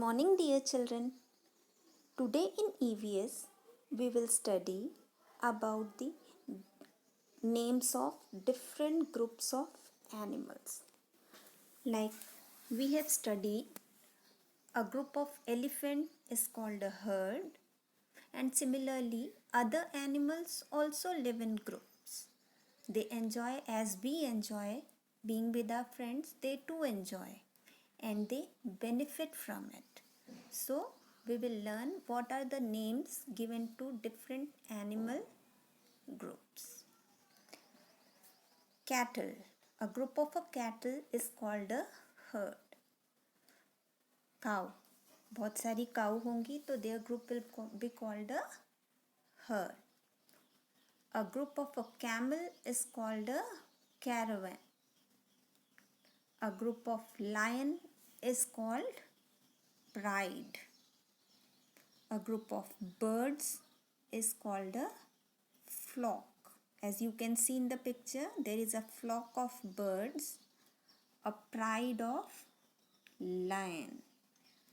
morning, dear children. Today in EVS, we will study about the names of different groups of animals. Like we have studied a group of elephant is called a herd, and similarly, other animals also live in groups. They enjoy as we enjoy being with our friends, they too enjoy and they benefit from it. So, we will learn what are the names given to different animal groups. Cattle. A group of a cattle is called a herd. Cow. बहुत सारी cow होंगी तो their group will be called a herd. A group of a camel is called a caravan. A group of lion is called pride. A group of birds is called a flock. As you can see in the picture, there is a flock of birds, a pride of lion.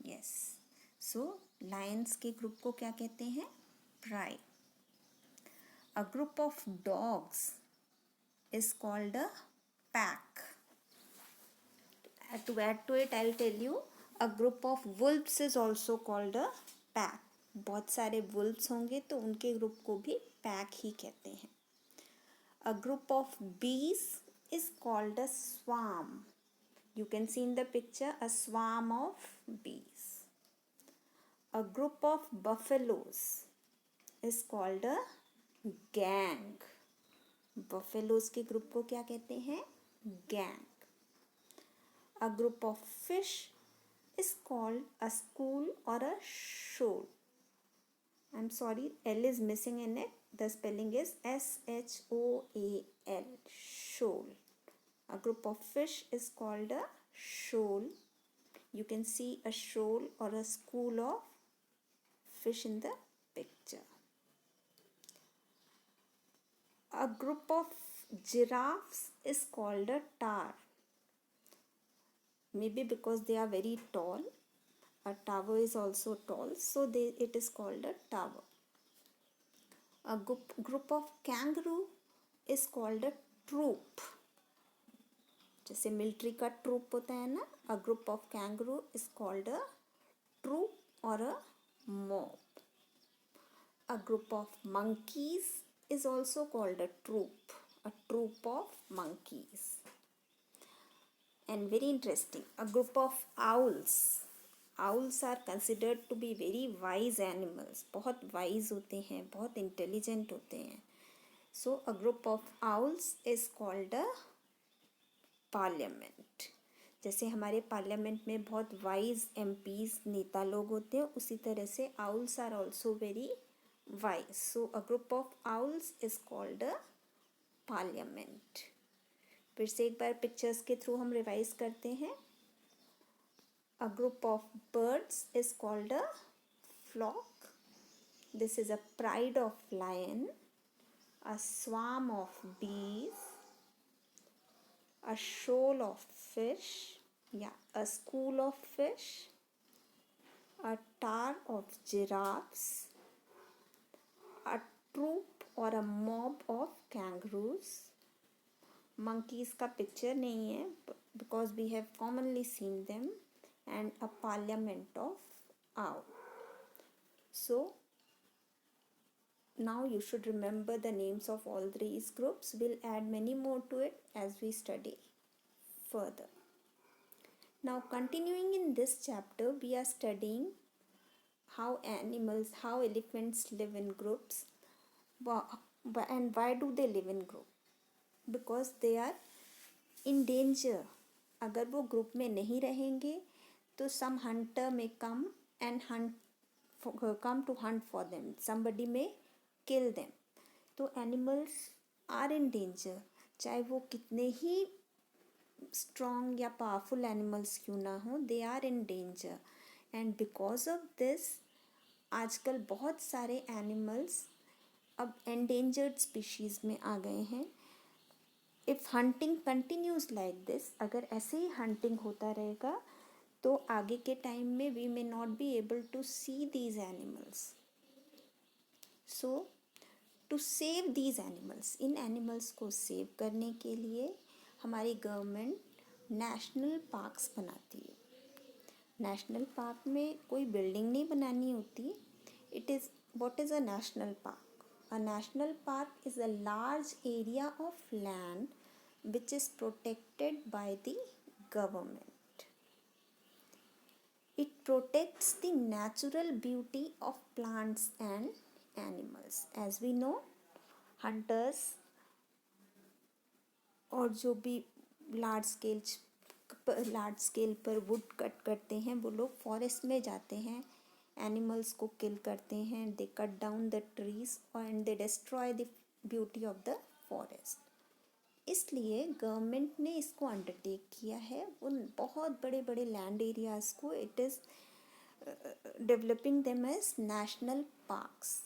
Yes. So, lions के group को क्या कहते हैं? Pride. A group of dogs is called a pack. To add to it, I'll tell you, a group of wolves is also called a pack. बहुत सारे wolves होंगे तो उनके group को भी pack ही कहते हैं. A group of bees is called a swarm. You can see in the picture a swarm of bees. A group of buffaloes is called a gang. Buffaloes के group को क्या कहते हैं? Gang. A group of fish is called a school or a shoal. I'm sorry, L is missing in it. The spelling is S-H-O-A-L. Shoal. A group of fish is called a shoal. You can see a shoal or a school of fish in the picture. A group of giraffes is called a tower. Maybe because they are very tall. A tower is also tall, so it is called a tower. A group of kangaroo is called a troop. जैसे military का troop होता है ना, a group of kangaroo is called a troop or a mob. A group of monkeys is also called a troop of monkeys. And very interesting, a group of owls. Owls are considered to be very wise animals. बहुत wise होते हैं, बहुत intelligent होते हैं. So a group of owls is called a parliament. जैसे हमारे parliament में बहुत वाइज एमपीज नेता लोग होते हैं, उसी तरह से owls are also very wise. So a group of owls is called a parliament. फिर से एक बार पिक्चर्स के थ्रू हम रिवाइज करते हैं. A group of birds is called a flock. This is a pride of lion. A swarm of bees. A shoal of fish. A school of fish. A tower of giraffes. A troop or a mob of kangaroos. Monkeys का picture नहीं है because we have commonly seen them, and a parliament of owl. So now you should remember the names of all these groups. We'll add many more to it as we study further. Now continuing in this chapter, we are studying how elephants live in groups. And why do they live in groups? Because they are in danger. अगर वो group में नहीं रहेंगे तो some hunter may come to hunt for them. Somebody may kill them. तो animals are in danger. चाहे वो कितने ही strong या powerful animals क्यों ना हो, they are in danger. And because of this, आजकल बहुत सारे animals अब endangered species में आ गए हैं. If hunting continues like this, अगर ऐसे ही hunting होता रहेगा तो आगे के टाइम में we may not be able to see these animals. So to save these animals, इन एनिमल्स को सेव करने के लिए हमारी गवर्नमेंट नेशनल पार्क्स बनाती है. नेशनल पार्क में कोई बिल्डिंग नहीं बनानी होती. It is what is a national park? A national park is a large area of land which is protected by the government. It protects the natural beauty of plants and animals. As we know, hunters और जो भी large scale पर would cut करते हैं वो लोग forest में जाते हैं, एनिमल्स को किल करते हैं. They cut down the trees and they destroy the beauty of the forest. इसलिए गवर्नमेंट ने इसको अंडरटेक किया है. उन बहुत बड़े बड़े लैंड एरियाज़ को it is developing them as national parks.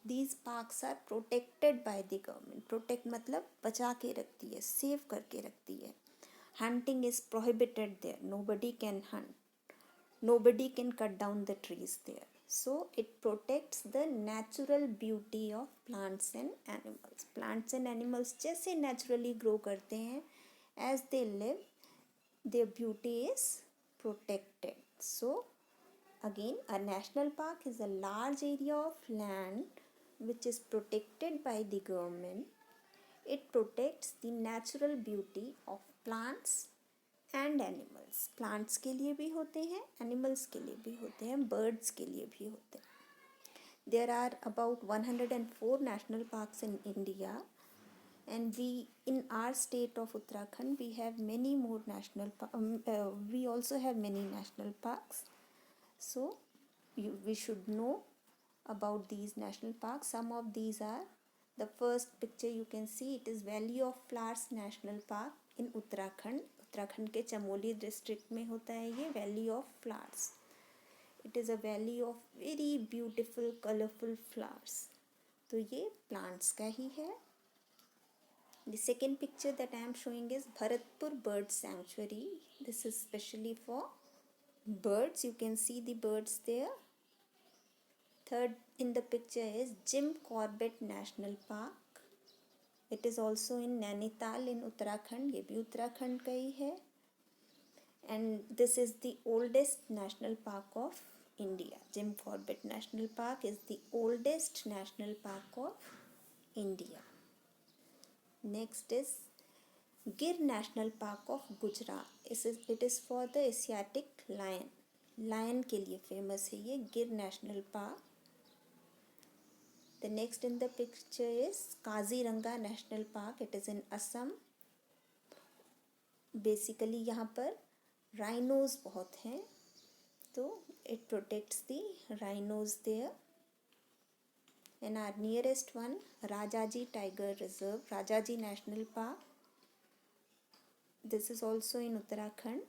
These parks are protected by the government. Protect मतलब बचा के रखती है, सेव करके रखती है. Hunting is prohibited there. Nobody can hunt, nobody can cut down the trees there. So it protects the natural beauty of plants and animals. Plants and animals जैसे naturally grow करते हैं, as they live, their beauty is protected. So again, a national park is a large area of land which is protected by the government. It protects the natural beauty of plants and animals. Plants के लिए भी होते हैं, animals के लिए भी होते हैं, बर्ड्स के लिए भी होते हैं. There are about 104 national parks in India and we in our state of Uttarakhand we have many more national we also have many national parks. So we should know about these national parks. Some of these are, the first picture you can see, it is Valley of Flowers National Park in Uttarakhand. Uttarakhand के Chamoli district में होता है ये valley of flowers. It is a valley of very beautiful colourful flowers. तो ये plants का ही है. The second picture that I am showing is Bharatpur bird sanctuary. This is specially for birds. You can see the birds there. Third in the picture is Jim Corbett National Park. It is also in Nainital in Uttarakhand. ये भी उत्तराखंड का ही है. And this is the oldest national park of India. Jim Corbett National Park is the oldest national park of India. Next is Gir National Park of Gujarat. It is for the Asiatic lion. Lion के लिए famous है ये गिर national park. The next in the picture is Kaziranga National Park. It is in Assam. Basically यहाँ पर rhinos बहुत हैं, तो it protects the rhinos there. And our nearest one, Rajaji Tiger Reserve, Rajaji National Park. This is also in Uttarakhand.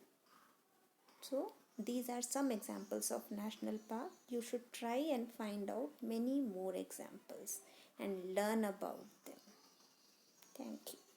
So these are some examples of national park. You should try and find out many more examples and learn about them. Thank you.